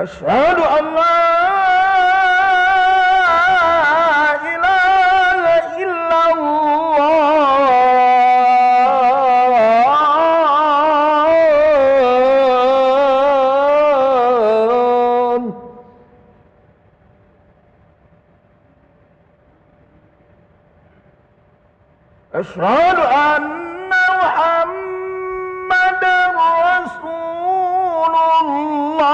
أشهد أن لا إله إلا الله. أشهد أن محمدا رسول الله.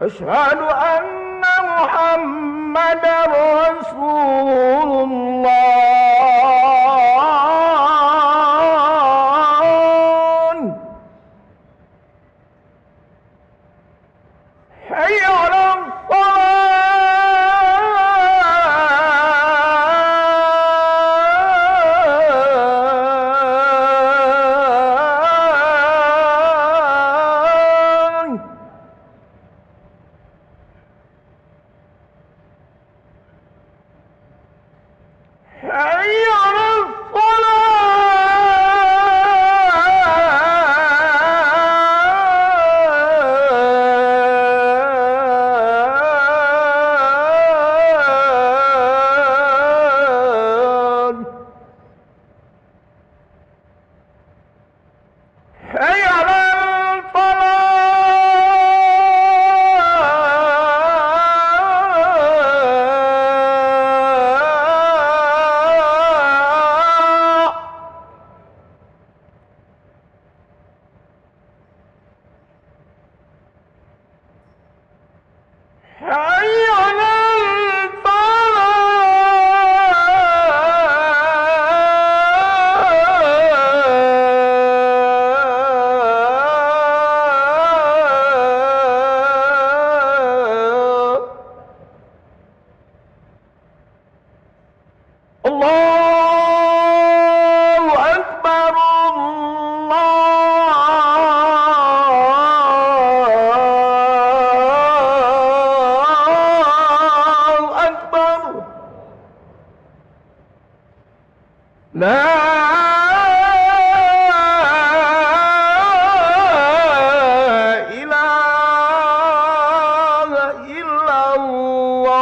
أشهد أن محمدا رسول الله. حي على حي على الصلاة. حي على الفلاح. حي على الفلاح. الله أكبر. الله أكبر. لا إله إلا الله.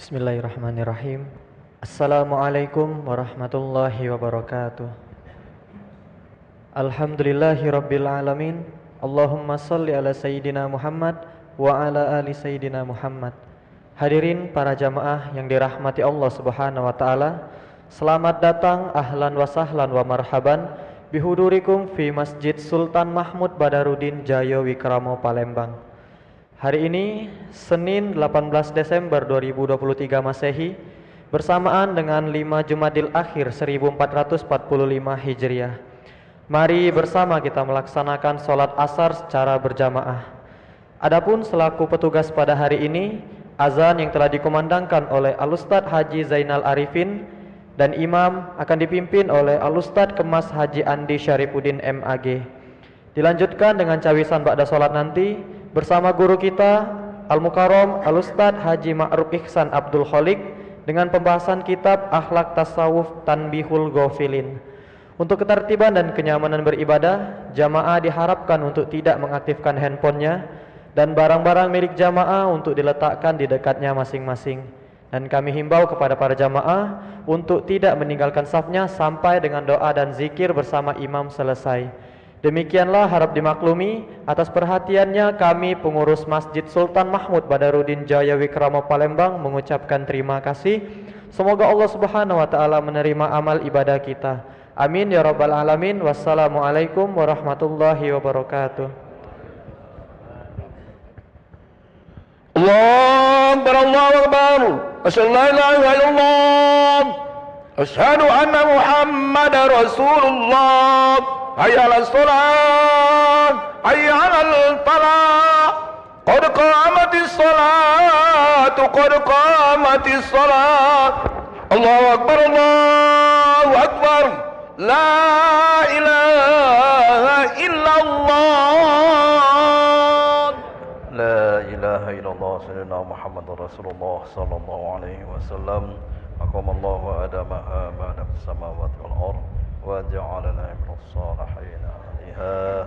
Bismillahirrahmanirrahim. Assalamualaikum warahmatullahi wabarakatuh. Alhamdulillahi rabbil alamin. Allahumma salli ala sayyidina Muhammad wa ala ali sayyidina Muhammad. Hadirin para jamaah yang dirahmati Allah Subhanahu wa taala, selamat datang ahlan wa sahlan wa marhaban bihudurikum fi Masjid Sultan Mahmud Badarudin Jaya Wikramo Palembang. Hari ini Senin 18 Desember 2023 Masehi bersamaan dengan 5 Jumadil Akhir 1445 Hijriah. Mari bersama kita melaksanakan sholat asar secara berjamaah. Adapun selaku petugas pada hari ini, azan yang telah dikumandangkan oleh Al-Ustadz Haji Zainal Arifin dan imam akan dipimpin oleh Al-Ustadz Kemas Haji Andi Syarifuddin MAG. Dilanjutkan dengan cawisan ba'da sholat nanti bersama guru kita Al-Mukarram Al-Ustadz Haji Ma'ruf Ihsan Abdul Kholik dengan pembahasan kitab Akhlak Tasawuf Tanbihul Ghafilin. Untuk ketertiban dan kenyamanan beribadah, jamaah diharapkan untuk tidak mengaktifkan handphonenya dan barang-barang milik jamaah untuk diletakkan di dekatnya masing-masing. Dan kami himbau kepada para jamaah untuk tidak meninggalkan safnya sampai dengan doa dan zikir bersama imam selesai. Demikianlah harap dimaklumi atas perhatiannya kami pengurus Masjid Sultan Mahmud Badarudin Jaya Wikramo Palembang mengucapkan terima kasih. Semoga Allah Subhanahu wa taala menerima amal ibadah kita. Amin ya rabbal alamin. Wassalamualaikum warahmatullahi wabarakatuh. Allahu Akbar, Allahu Akbar. Asyhadu an la ilaha illallah. Asyhadu anna Muhammadar Rasulullah. Hayya 'alas shalah, hayya 'alal falah. Qad qamatis shalah, qad qamatis shalah. Allahu Akbar, Allahu Akbar. La ilaha illallah. La ilaha illallah sayyidina Muhammadur Rasulullah sallallahu alaihi wasallam. Aqamallahu adamaha ba'da samawati wal ardh wa ja'alana minas salihin 'alaiha.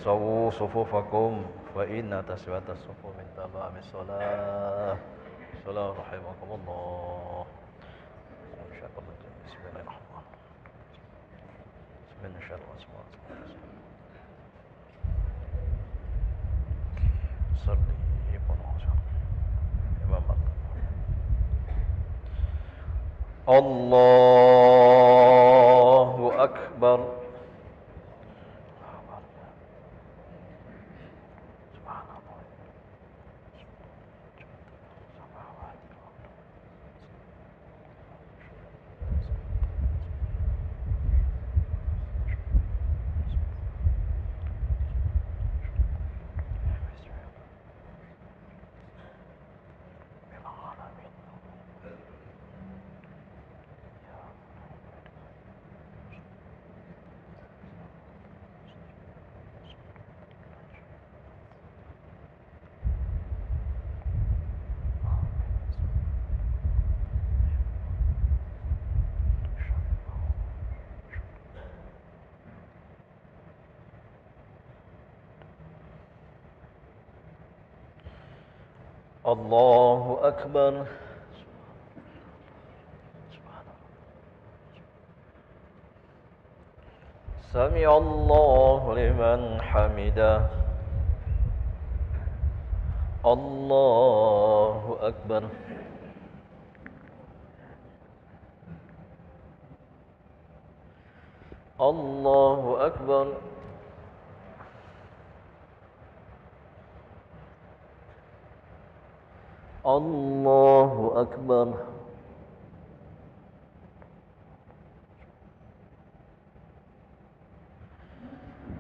Sawu sufufakum fa inna taswiyatas sufuf min tamamis shalah. Salam rahimakumullah. Bismillahirrahmanirrahim. Bismillahirrahmanirrahim. Salli Allahu Akbar. Allahu Akbar. Sami Allahu liman hamidah. Allahu Akbar. Allahu Akbar. Allahu Akbar.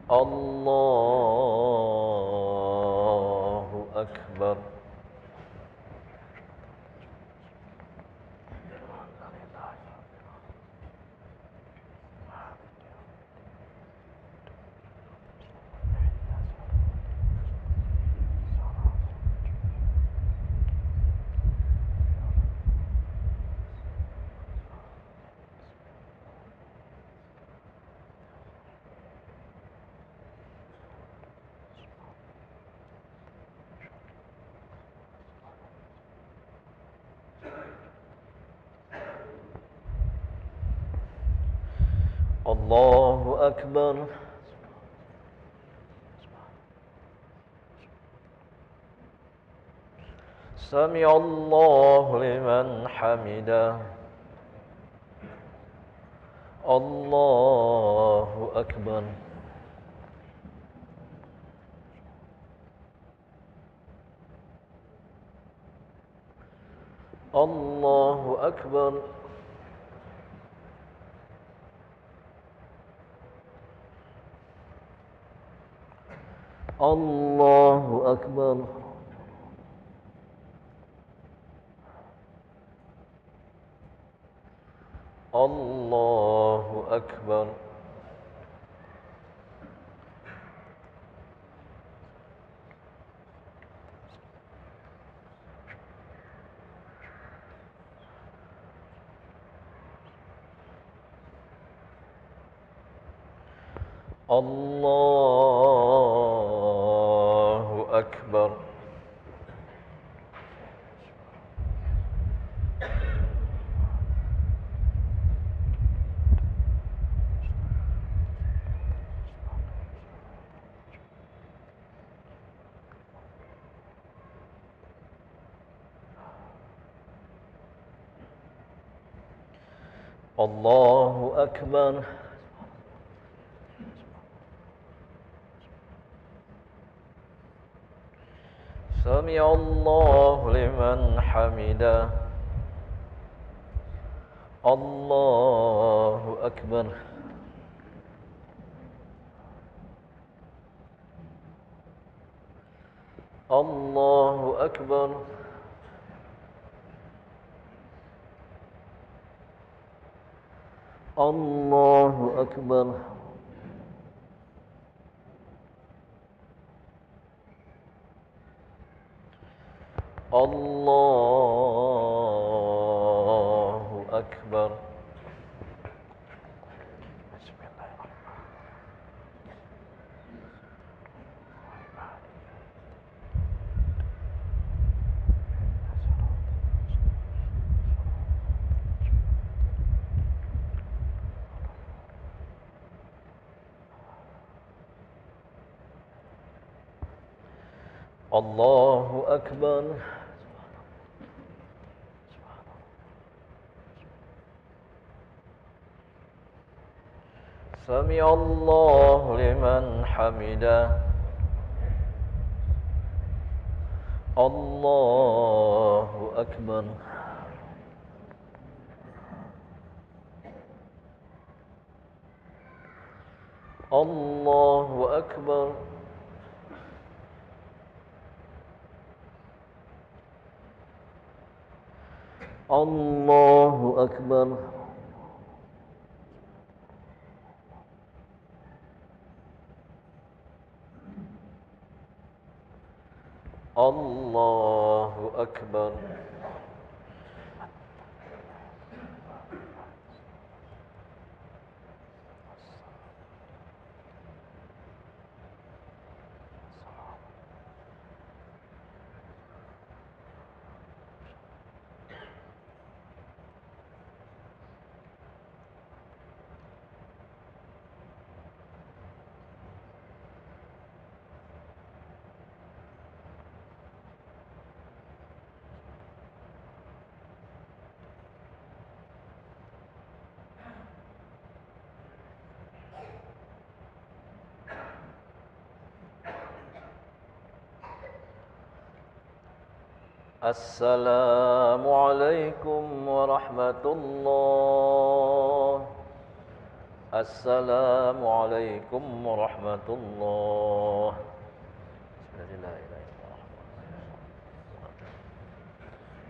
Allahu Akbar. الله أكبر. سمع الله لمن حمده. الله أكبر. الله أكبر. الله أكبر. الله أكبر. الله أكبر. الله أكبر. سمع الله لمن حمده. الله أكبر. الله أكبر. الله أكبر. الله أكبر. الله أكبر. سمع الله لمن حمده. الله أكبر. الله أكبر. الله أكبر. الله أكبر. السلام عليكم ورحمة الله. السلام عليكم ورحمة الله.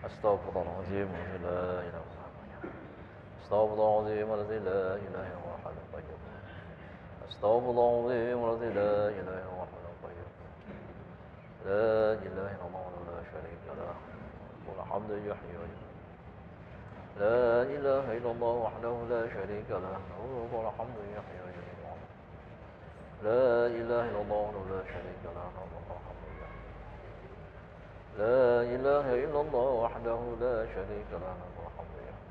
أستغفر الله العظيم الذي لا إله إلا هو. أستغفر الله العظيم الذي لا إله إلا هو الحي القيوم. أستغفر الله العظيم الذي لا إله إلا هو الحي القيوم. لا إله إلا الله لا شريك له له الحمد يحيي ويميت. لا إله إلا الله وحده لا شريك له له الحمد يحيي ويميت. لا إله إلا الله وحده لا شريك له له الحمد يحيي. لا إله إلا الله وحده لا شريك له له الحمد يحيي.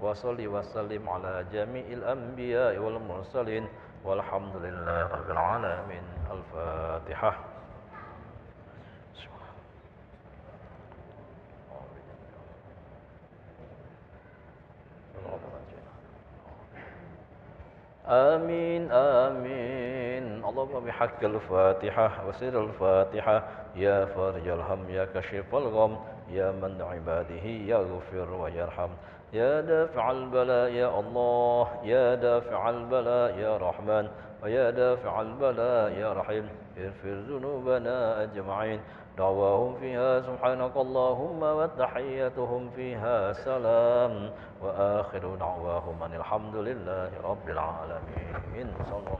وصل وسلم على جميع الأنبياء والمرسلين والحمد لله رب العالمين. الفاتحة. آمين آمين. اللهم بحق الفاتحة وسر الفاتحة يا فارج الهم يا كشف الغم يا من عباده يغفر ويرحم يا دافع البلاء يا الله يا دافع البلاء يا رحمن ويا دافع البلاء يا رحيم اغفر ذنوبنا أجمعين. دعواهم فيها سبحانك اللهم وتحيتهم فيها سلام وآخر دعواهم أن الحمد لله رب العالمين. صلى الله.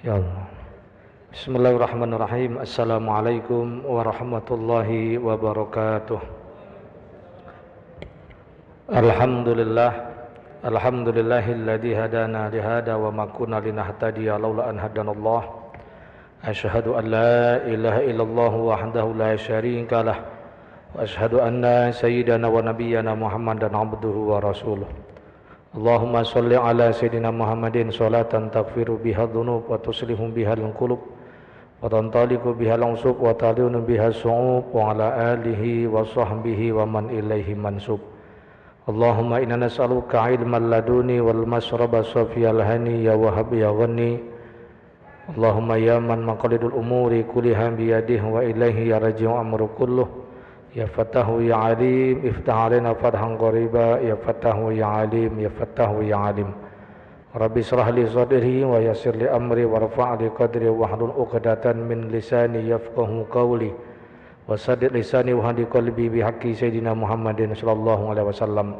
Ya Allah. Bismillahirrahmanirrahim. Assalamualaikum warahmatullahi wabarakatuh. Alhamdulillahilladzi hadana lihada wa ma kunna linahtadiya laula an hadanallah. Asyhadu an la ilaha illallah wahdahu la syarika lah wa asyhadu anna sayyidana wa nabiyyana Muhammadan abduhu wa rasuluh. Allahumma salli ala sayyidina Muhammadin salatan taghfiru biha dhunub wa tuslihu biha al-qulub wa tantaliqu biha al-unsub wa talinu biha as-su'ub wa ala alihi wa sahbihi wa man ilaihi mansub. Allahumma inna nas'aluka ilman laduni wal masraba safiyal hani ya wahhab ya ghani. Allahumma ya man maqalidul umuri kulliha bi yadihi wa ilaihi yarji'u amru kulluh. Ya Fattahu ya Alim, iftah alaina fathan qariba. Ya Fattahu ya Alim, ya Fattahu ya Alim. Rabbi israh li sadri wa yassir li amri warfa' li qadri wahlul 'uqdatan min lisani yafqahu qawli. Wa saddid lisani wa hadi qalbi bi haqqi sayyidina Muhammadin sallallahu alaihi wasallam.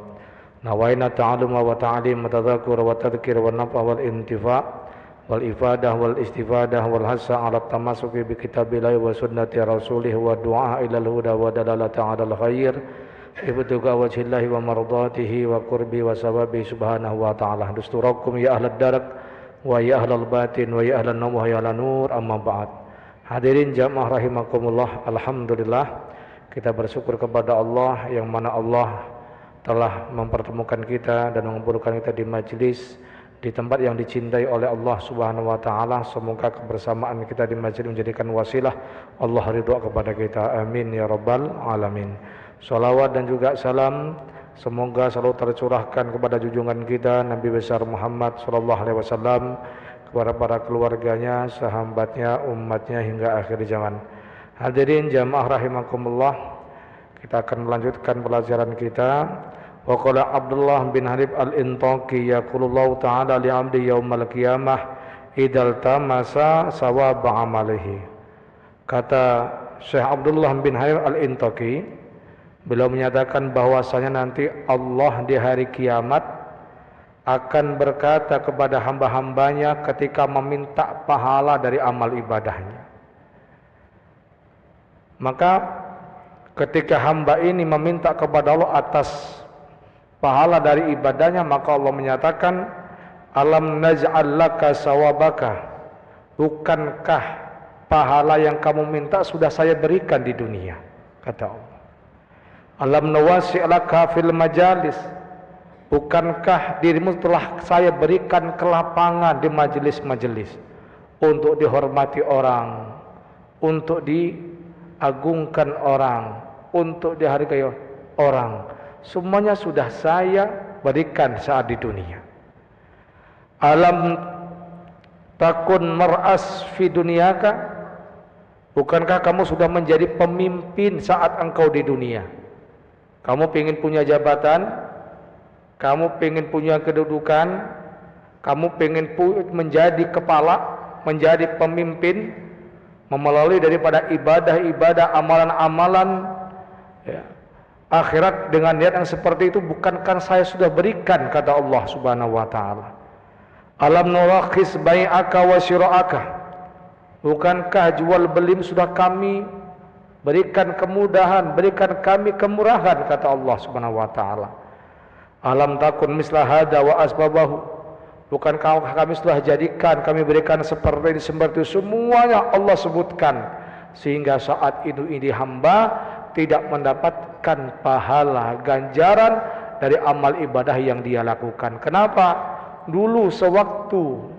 Nawaina ta'alluma wa ta'lim wa tadhakkur wa tadhkir wa naf'a wal intifa' wal ifadah wal istifadah wal hasa ala tamasuki bi kitabillahi wa sunnati rasulih wa du'a ila al-huda wa dalalata ala al-khair ibtuga wajhillahi wa mardatihi wa qurbi wa sawabi subhanahu wa ta'ala. Dusturakum ya ahlad darak wa ya ahlal batin wa ya ahlan nawah ya nur amma ba'd. Hadirin jamaah rahimakumullah, alhamdulillah kita bersyukur kepada Allah yang mana Allah telah mempertemukan kita dan mengumpulkan kita di majlis di tempat yang dicintai oleh Allah Subhanahu wa taala. Semoga kebersamaan kita di masjid menjadikan wasilah Allah ridha kepada kita. Amin ya rabbal alamin. Salawat dan juga salam semoga selalu tercurahkan kepada junjungan kita Nabi besar Muhammad sallallahu alaihi wasallam, kepada para keluarganya, sahabatnya, umatnya hingga akhir zaman. Hadirin jamaah rahimakumullah, kita akan melanjutkan pelajaran kita. Wa qala Abdullah bin Harib al-Intaqi yaqulullahu ta'ala li 'abdi yaumal qiyamah idal tamasa sawab amalihi. Kata Syekh Abdullah bin Harib al-Intaqi, beliau menyatakan bahwasanya nanti Allah di hari kiamat akan berkata kepada hamba-hambanya ketika meminta pahala dari amal ibadahnya. Maka ketika hamba ini meminta kepada Allah atas pahala dari ibadahnya, maka Allah menyatakan, alam naj'al laka sawabaka, bukankah pahala yang kamu minta sudah saya berikan di dunia, kata Allah. Alam nawasi' laka fil majalis, bukankah dirimu telah saya berikan kelapangan di majelis-majelis untuk dihormati orang, untuk diagungkan orang, untuk dihargai orang. Semuanya sudah saya berikan saat di dunia. Alam takun mar'as fi dunyaka, bukankah kamu sudah menjadi pemimpin saat engkau di dunia? Kamu pengen punya jabatan, kamu pengen punya kedudukan, kamu pengen menjadi kepala, menjadi pemimpin, melalui daripada ibadah-ibadah, amalan-amalan, ya, akhirat dengan niat yang seperti itu. Bukankah saya sudah berikan, kata Allah Subhanahu wa taala, alam nurakhis bai'aka wa syira'aka, bukankah jual beli sudah kami berikan kemudahan, berikan kami kemurahan, kata Allah Subhanahu wa taala. Alam takun misla hada wa asbabahu, bukankah kami sudah jadikan, kami berikan seperti ini, seperti itu, semuanya Allah sebutkan, sehingga saat ini hamba tidak mendapatkan pahala ganjaran dari amal ibadah yang dia lakukan. Kenapa? Dulu sewaktu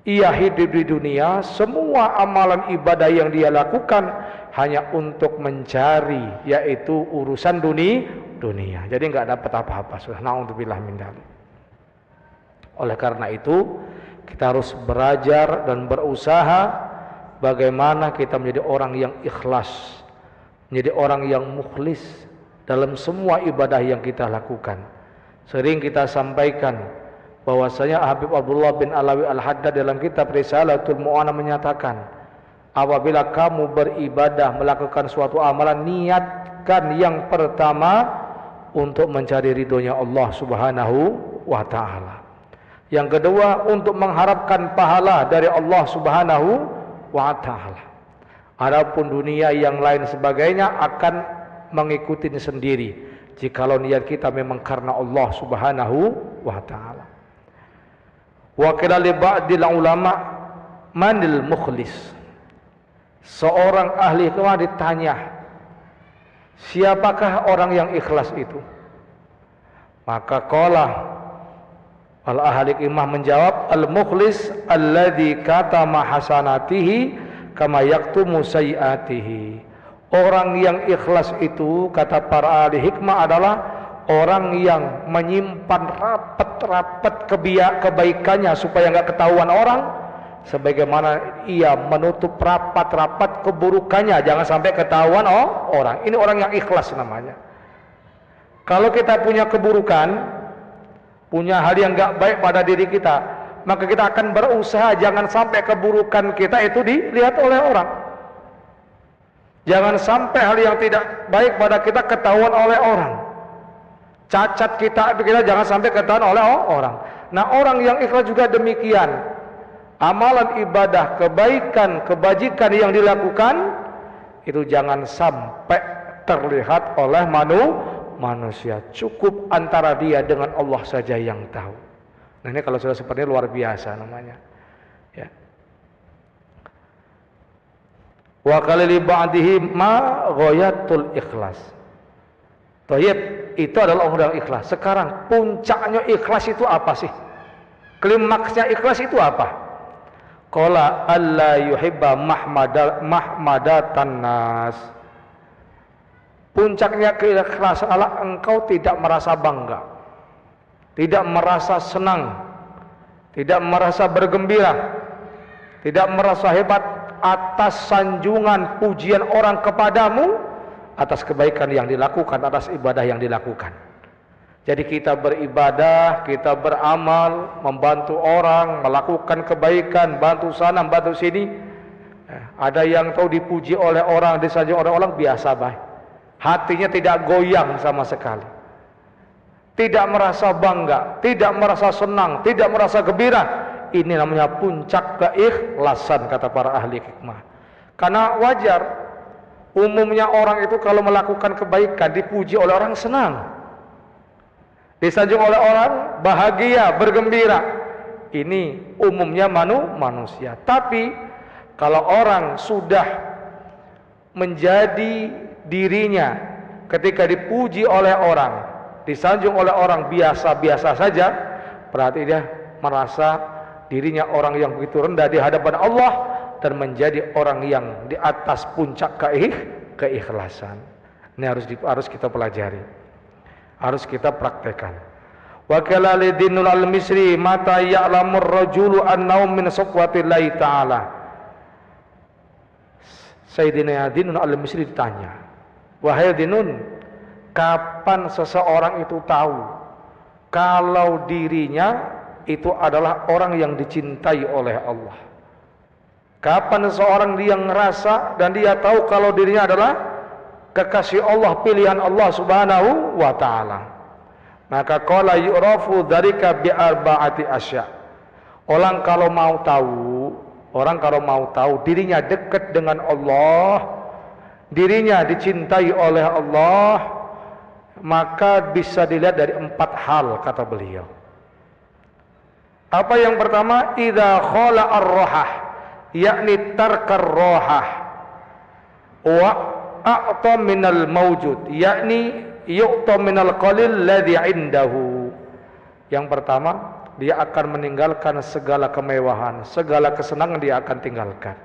ia hidup di dunia, semua amalan ibadah yang dia lakukan hanya untuk mencari, yaitu urusan dunia. Jadi enggak dapat apa-apa. Na'udzubillah min dzalik. Oleh karena itu, kita harus belajar dan berusaha bagaimana kita menjadi orang yang ikhlas, menjadi orang yang mukhlis dalam semua ibadah yang kita lakukan. Sering kita sampaikan bahwasanya Habib Abdullah bin Alawi Al-Haddad dalam kitab Risalatul Mu'ana menyatakan, apabila kamu beribadah, melakukan suatu amalan, niatkan yang pertama untuk mencari ridhonya Allah Subhanahu wa ta'ala. Yang kedua, untuk mengharapkan pahala dari Allah Subhanahu wa ta'ala. Adapun dunia yang lain sebagainya akan mengikuti sendiri, jikalau niat kita memang karena Allah Subhanahu wa ta'ala. Wa qila li ba'dil ulama manil mukhlis. Seorang ahli hikmah ditanya, siapakah orang yang ikhlas itu? Maka qala al ahli hikmah menjawab, al mukhlis alladzi katama hasanatihi kama yaktumu sayiatihi. Orang yang ikhlas itu, kata para ahli hikmah, adalah orang yang menyimpan rapat-rapat kebaikannya supaya enggak ketahuan orang, sebagaimana ia menutup rapat-rapat keburukannya jangan sampai ketahuan orang. Ini orang yang ikhlas namanya. Kalau kita punya keburukan, punya hal yang enggak baik pada diri kita, maka kita akan berusaha jangan sampai keburukan kita itu dilihat oleh orang. Jangan sampai hal yang tidak baik pada kita ketahuan oleh orang. Cacat kita jangan sampai ketahuan oleh orang. Nah, orang yang ikhlas juga demikian. Amalan ibadah, kebaikan, kebajikan yang dilakukan itu jangan sampai terlihat oleh manusia. Cukup antara dia dengan Allah saja yang tahu. Nah, ini kalau sudah seperti ini luar biasa namanya. Ya. Wa qalili ba'dihi ma ghayatul ikhlas. Thayyib, itu adalah orang yang ikhlas. Sekarang puncaknya ikhlas itu apa sih? Klimaksnya ikhlas itu apa? Qala alla yuhibba mahmadatan nas. Puncaknya keikhlasan adalah engkau tidak merasa bangga, tidak merasa senang, tidak merasa bergembira, tidak merasa hebat atas sanjungan pujian orang kepadamu, atas kebaikan yang dilakukan, atas ibadah yang dilakukan. Jadi kita beribadah, kita beramal, membantu orang, melakukan kebaikan, bantu sana, bantu sini. Ada yang tahu dipuji oleh orang, disanjung oleh orang, biasa baik. Hatinya tidak goyang sama sekali. Tidak merasa bangga, tidak merasa senang, tidak merasa gembira. Ini namanya puncak keikhlasan, kata para ahli hikmah. Karena wajar, umumnya orang itu kalau melakukan kebaikan, dipuji oleh orang, senang. Disanjung oleh orang, bahagia, bergembira. Ini umumnya manusia. Tapi kalau orang sudah menjadi dirinya ketika dipuji oleh orang, disanjung oleh orang biasa-biasa saja, berarti dia merasa dirinya orang yang begitu rendah di hadapan Allah dan menjadi orang yang di atas puncak keikhlasan. Ini harus kita pelajari, harus kita praktekkan. Wa qala lidinul al-misri mata ya'lamur rajulu an-naum min saqwatillahi ta'ala. Sayyidina Dinun al-Misri ditanya, wahai Dinun, Kapan seseorang itu tahu kalau dirinya itu adalah orang yang dicintai oleh Allah? Kapan seseorang dia ngerasa dan dia tahu kalau dirinya adalah kekasih Allah, pilihan Allah Subhanahu wa ta'ala? Maka qala yu'rafu dzalika bi arba'ati asya. Orang kalau mau tahu dirinya dekat dengan Allah, dirinya dicintai oleh Allah, maka bisa dilihat dari 4 hal, kata beliau. Apa yang pertama? Idza khala ar-rahah, yakni tarkar rahah, wa a'ta minal mawjud, yakni yu'ta minal qalil ladzi indahu. Yang pertama, dia akan meninggalkan segala kemewahan, segala kesenangan dia akan tinggalkan.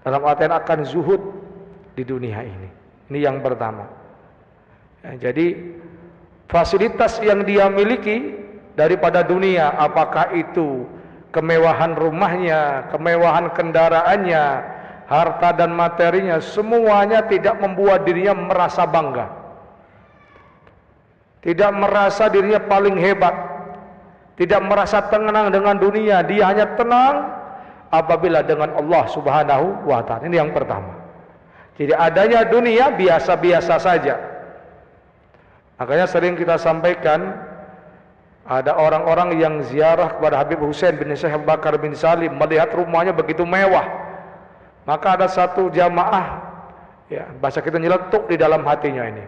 Dalam artian akan zuhud di dunia ini. Ini yang pertama. Ya, jadi fasilitas yang dia miliki daripada dunia, apakah itu kemewahan rumahnya, kemewahan kendaraannya, harta dan materinya, semuanya tidak membuat dirinya merasa bangga, tidak merasa dirinya paling hebat, tidak merasa tenang dengan dunia. Dia hanya tenang apabila dengan Allah Subhanahu wa ta'ala. Ini yang pertama. Jadi adanya dunia biasa-biasa saja. Makanya sering kita sampaikan, ada orang-orang yang ziarah kepada Habib Hussein bin Syekh Abu Bakar bin Salim, melihat rumahnya begitu mewah. Maka ada satu jamaah, ya, bahasa kita nyeletuk di dalam hatinya ini.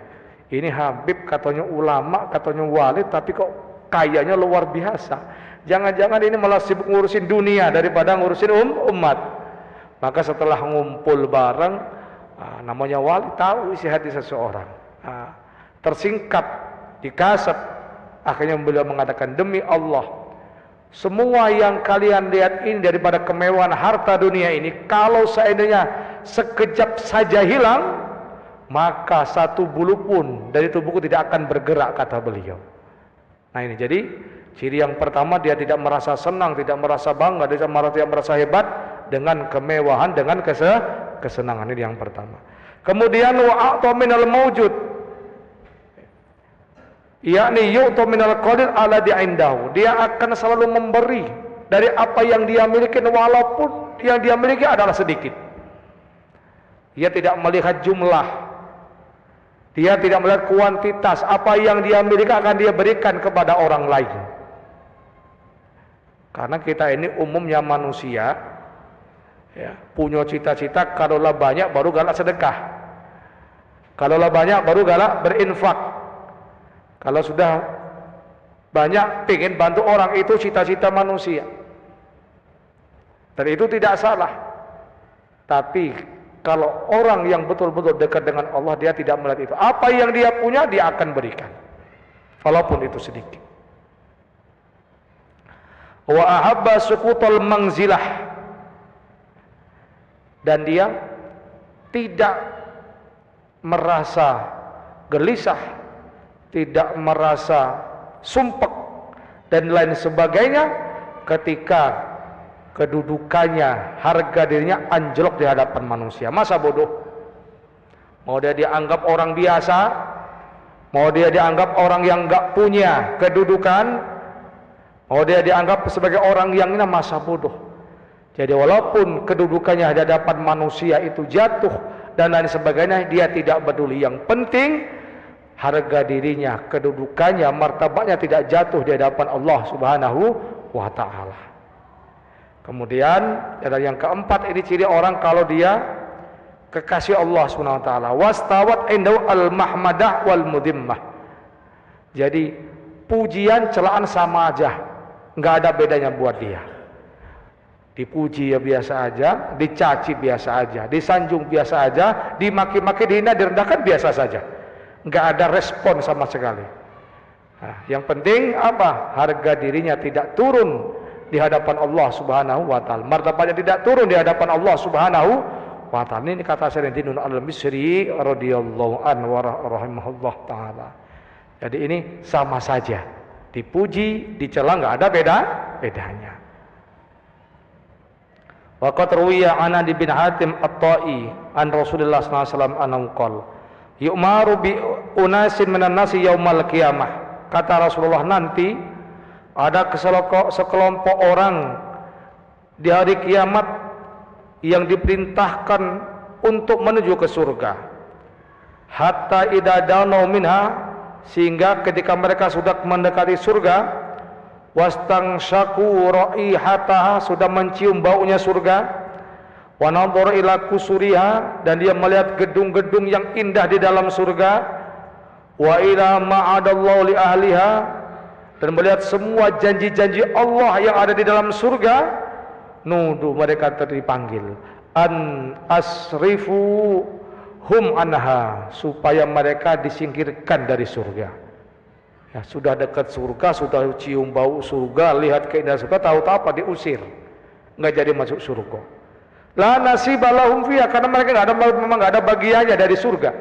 Ini Habib katanya ulama, katanya wali, tapi kok kayanya luar biasa. Jangan-jangan ini malah sibuk ngurusin dunia daripada ngurusin umat. Maka setelah ngumpul bareng, namanya wali tahu isi hati seseorang. Tersingkap di kaset, akhirnya beliau mengatakan, demi Allah, semua yang kalian lihat ini daripada kemewahan harta dunia ini, kalau seandainya sekejap saja hilang, maka satu bulu pun dari tubuhku tidak akan bergerak, kata beliau. Nah ini jadi ciri yang pertama, dia tidak merasa senang, tidak merasa bangga, tidak merasa hebat dengan kemewahan, dengan kesenangan. Ini yang pertama. Kemudian wa'ata minal mawjud, yakni yu'ta minal qadir alladhi indahu. Dia akan selalu memberi dari apa yang dia miliki, walaupun yang dia miliki adalah sedikit. Dia tidak melihat jumlah, dia tidak melihat kuantitas. Apa yang dia miliki akan dia berikan kepada orang lain. Karena kita ini umumnya manusia, ya, punya cita-cita, kalaulah banyak baru galak sedekah, kalaulah banyak baru galak berinfak. Kalau sudah banyak pengen bantu orang, itu cita-cita manusia. Dan itu tidak salah. Tapi kalau orang yang betul-betul dekat dengan Allah, dia tidak melihat itu. Apa yang dia punya, dia akan berikan, walaupun itu sedikit. Wa ahabba suqutal manzilah, dan dia tidak merasa gelisah, tidak merasa sumpek dan lain sebagainya ketika kedudukannya, harga dirinya anjlok di hadapan manusia. Masa bodoh? Mau dia dianggap orang biasa, mau dia dianggap orang yang enggak punya kedudukan, mau dia dianggap sebagai orang yang ini, masa bodoh. Jadi walaupun kedudukannya di hadapan manusia itu jatuh dan lain sebagainya, dia tidak peduli. Yang penting harga dirinya, kedudukannya, martabatnya tidak jatuh di hadapan Allah Subhanahu wa ta'ala. Kemudian yang keempat, ini ciri orang kalau dia kekasih Allah Subhanahu wa ta'ala. Wastawat indahu al-mahmadah wal mudimmah. Jadi pujian, celaan sama aja, nggak ada bedanya buat dia. Dipuji ya biasa aja, dicaci biasa aja, disanjung biasa aja, dimaki-maki, dihina, direndahkan biasa saja. Nggak ada respon sama sekali. Nah, yang penting apa? Harga dirinya tidak turun di hadapan Allah Subhanahu wa ta'ala. Martabatnya tidak turun di hadapan Allah Subhanahu wa ta'ala. Ini kata Sayyidina Al-Misri radhiyallahu anhu wa rahimahullah ta'ala. Jadi ini sama saja. Dipuji, dicela, nggak ada bedanya. Waqad ruwiya an Adi bin Hatim At-Ta'i an Rasulullah sallallahu alaihi wasallam anhu qala yu'maru bi unasin minan nasi yaumal qiyamah. Kata Rasulullah, nanti ada sekelompok orang di hari kiamat yang diperintahkan untuk menuju ke surga. Hatta idza danau minha, sehingga ketika mereka sudah mendekati surga, wastangsyaku raihataha, sudah mencium baunya surga, wa nadhara ila kusuriha, dan dia melihat gedung-gedung yang indah di dalam surga, wa ila ma'adallahu li ahliha, dan melihat semua janji-janji Allah yang ada di dalam surga, nudu, mereka dipanggil, an asrifu hum anha, supaya mereka disingkirkan dari surga. Ya, sudah dekat surga, sudah cium bau surga, lihat keindahan surga, tahu-tahu apa, diusir, nggak jadi masuk surga. La nasiba lahum fiha, karena mereka memang nggak ada bagiannya dari surga.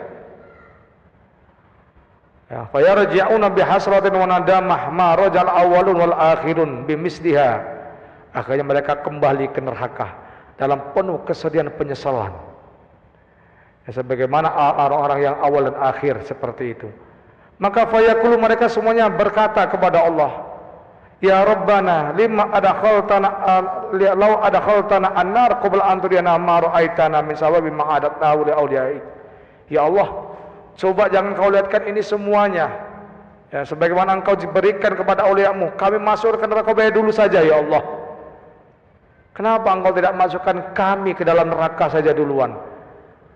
Ya, fayarji'una bihasratin wa nadamah ma rajal awwalun wal akhirun bimisliha. Akhirnya mereka kembali ke neraka dalam penuh kesedihan penyesalan. Ya, sebagaimana orang-orang yang awal dan akhir seperti itu. Maka fayaqulu, mereka semuanya berkata kepada Allah, ya Rabbana lima adakhaltana law adakhaltana an-nar qabla an turiyana ma ra'aitana min sawabi ma adatnahu li awliyaik. Ya Allah, coba jangan kau lihatkan ini semuanya, ya, sebagaimana engkau diberikan kepada awliyamu, kami masuk ke neraka dulu saja ya Allah. Kenapa engkau tidak masukkan kami ke dalam neraka saja duluan?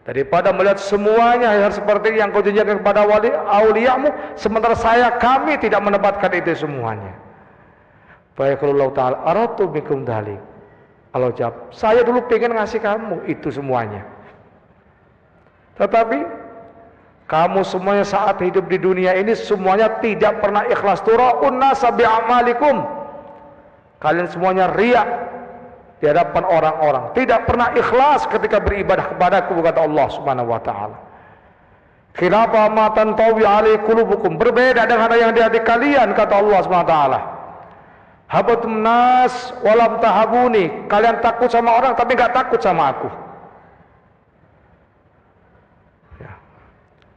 Daripada melihat semuanya yang seperti yang kau janjikan kepada awliyamu, sementara kami tidak mendapatkan itu semuanya. Baiklah ta'ala, aratu bikum dhalik. Allah jawab, saya dulu pengen ngasih kamu itu semuanya. Tetapi kamu semuanya saat hidup di dunia ini semuanya tidak pernah ikhlas. Tura'un nasa bi'amalikum. Kalian semuanya riya di hadapan orang-orang, tidak pernah ikhlas ketika beribadah kepadaku, kata Allah Subhanahu wa taala. Khilafa ma tantawi alaihi qulubukum, berbeda dengan yang di hati kalian, kata Allah Subhanahu wa taala. Habatum nas walam tahabuni, kalian takut sama orang tapi enggak takut sama aku. Ya.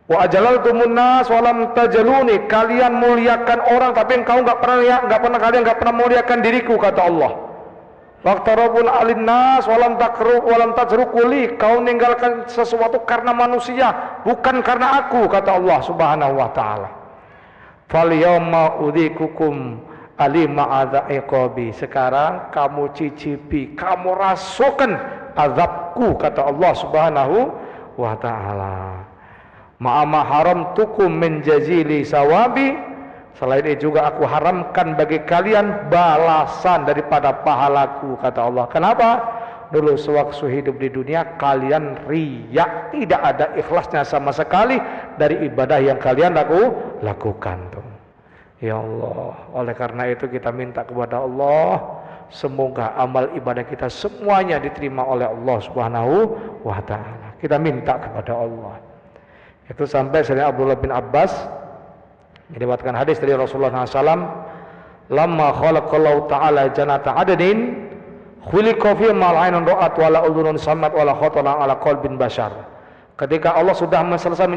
Wa ajalaltumun nas walam tajaluni, kalian muliakan orang tapi engkau enggak pernah muliakan diriku, kata Allah. Waqtarabun alinnas walam tajrukuli, kau meninggalkan sesuatu karena manusia bukan karena aku, kata Allah Subhanahu wa taala. Fal yawma udzikukum alima adzaiqabi, sekarang kamu cicipi, kamu rasakan azabku, kata Allah Subhanahu wa taala. Ma'ama haramtukum min jazili sawabi, selain itu juga aku haramkan bagi kalian balasan daripada pahalaku, kata Allah. Kenapa? Dulu sewaktu hidup di dunia kalian riya, tidak ada ikhlasnya sama sekali dari ibadah yang kalian lakukan tuh. Ya Allah, oleh karena itu kita minta kepada Allah, semoga amal ibadah kita semuanya diterima oleh Allah Subhanahu wa taala. Kita minta kepada Allah. Itu sampai Sayyidina Abdullah bin Abbas mendapatkan hadis dari Rasulullah SAW, lamma khalaqallahu ta'ala jannata adnin khuliqa fiha ma la 'ainun ra'at wa la udhunun sami'at wa la khatara 'ala qalbin bashar. Ketika Allah sudah selesai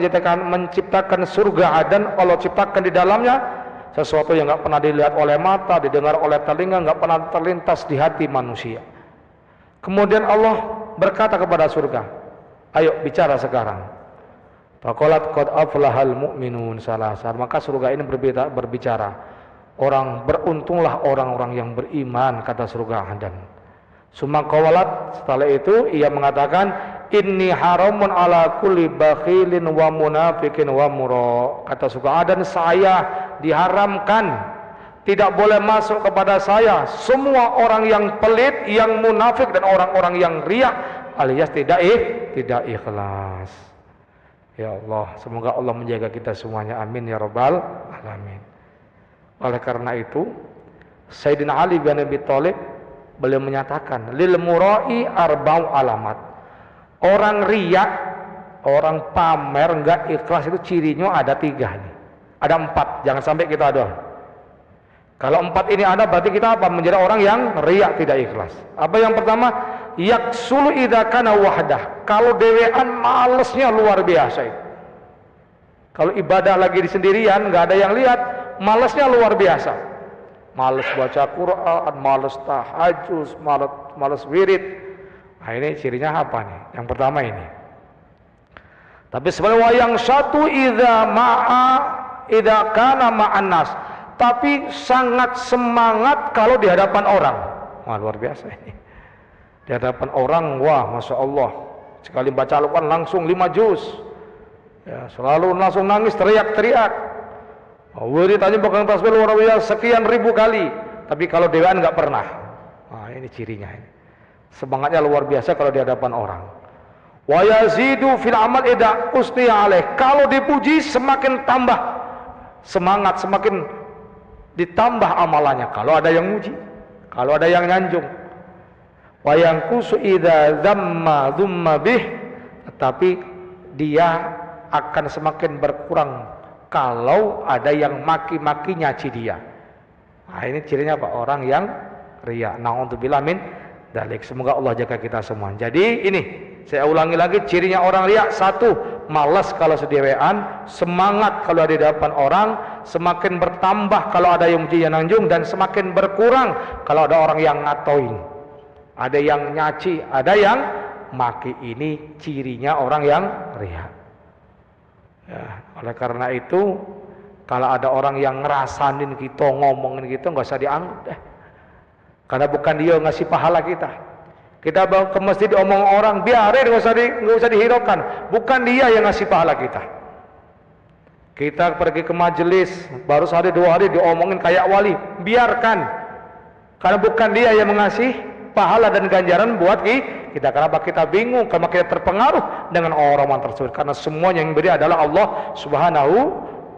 menciptakan surga Aden, Allah ciptakan di dalamnya sesuatu yang enggak pernah dilihat oleh mata, didengar oleh telinga, enggak pernah terlintas di hati manusia. Kemudian Allah berkata kepada surga, ayo bicara sekarang. Faqalat qad aflahal mu'minun salasar, maka surga ini berbicara, orang beruntunglah orang-orang yang beriman, kata surga Aden. Summa qawalat, setelah itu ia mengatakan, inni haramun ala kulli bakhilin wa munafiqin wa mura, kata surga Aden, saya diharamkan, tidak boleh masuk kepada saya semua orang yang pelit, yang munafik, dan orang-orang yang riya alias tidak ikhlas. Ya Allah, semoga Allah menjaga kita semuanya, amin ya rabbal alamin. Oleh karena itu Sayyidina Ali bin Abi Thalib beliau menyatakan, lil murai arba'u alamat. Orang riya, orang pamer enggak ikhlas itu cirinya ada 3 nih. Ada 4, jangan sampai kita ada. Kalau 4 ini ada berarti kita apa? Menjadi orang yang riya, tidak ikhlas. Apa yang pertama? Yaksulu idza kana wahdah, kalau dewean malesnya luar biasa itu. Kalau ibadah lagi di sendirian, nggak ada yang lihat, malasnya luar biasa. Malas baca Quran, malas tahajud, malas wirid. Nah ini cirinya apa nih? Yang pertama ini. Tapi sebenarnya yang satu idza kana ma'an nas. Tapi sangat semangat kalau di hadapan orang. Wah, luar biasa ini. Di hadapan orang, wah, masya Allah. Sekali baca Al-Quran langsung 5 juz. Ya, selalu langsung nangis, teriak-teriak. Wirid tanya pegang tasbih luar biasa sekian ribu kali. Tapi kalau dewan nggak pernah. Nah, ini cirinya ini. Semangatnya luar biasa kalau di hadapan orang. Wa yazidu fil amal idza usniya alaih. Kalau dipuji semakin tambah semangat, semakin ditambah amalannya kalau ada yang muji, kalau ada yang nyanjung. Wa yanqusu idza dzamma bih, tetapi dia akan semakin berkurang kalau ada yang maki-maki nyaci dia. Nah, ini cirinya apa? Orang yang riya. Na'udzubillah min dzalik. Semoga Allah jaga kita semua. Jadi ini saya ulangi lagi, cirinya orang riya: satu, malas kalau sendirian, semangat kalau ada di hadapan orang, semakin bertambah kalau ada yang muji yang nanjung, dan semakin berkurang kalau ada orang yang ngatoin, ada yang nyaci, ada yang maki. Ini cirinya orang yang riya. Ya, oleh karena itu kalau ada orang yang ngerasanin kita, ngomongin kita, nggak usah dianggap deh, karena bukan dia ngasih pahala kita. Kita bawa ke masjid omong orang, biarin, nggak usah dihiraukan. Bukan dia yang ngasih pahala kita. Kita pergi ke majelis, baru sehari 2 hari diomongin kayak wali, biarkan. Karena bukan dia yang mengasih pahala dan ganjaran buat kita. Kenapa kita bingung? Karena kita terpengaruh dengan orang-orang tersebut. Karena semuanya yang beri adalah Allah Subhanahu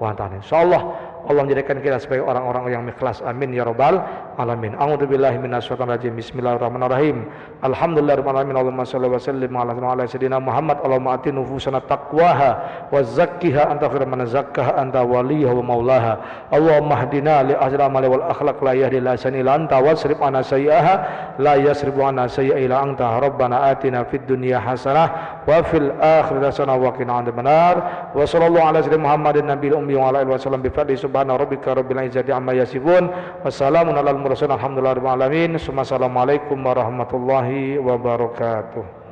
wa ta'ala. Insyaallah Allah menjadikan kita sebagai orang-orang yang ikhlas. Amin ya rabbal alamin. A'udzubillahi minasyaitonir rajim. Bismillahirrahmanirrahim. Alhamdulillahirabbil alamin. Allahumma shalli wa sallim ala sayyidina Muhammad. Allahumma ati nufusana taqwaha wa zakkiha anta khairu man zakkaha anta waliyuha wa maulaha. Allahumma hdina li ahsanil amali wal akhlaq la yahdi illa anta wasrif ana sayyi'aha la yasrifu ana sayyi'a illa anta. Rabbana atina fid dunya hasanah wa fil akhirati hasanah wa qina adzabannar. Wa sallallahu ala sayyidina Muhammadin nabiyil ummi wa ala alihi wasallam bi fadli subhana rabbika rabbil izzati amma yasifun. Wassalamun alal mursalin alhamdulillahi rabbil alamin. Assalamualaikum warahmatullahi wabarakatuh.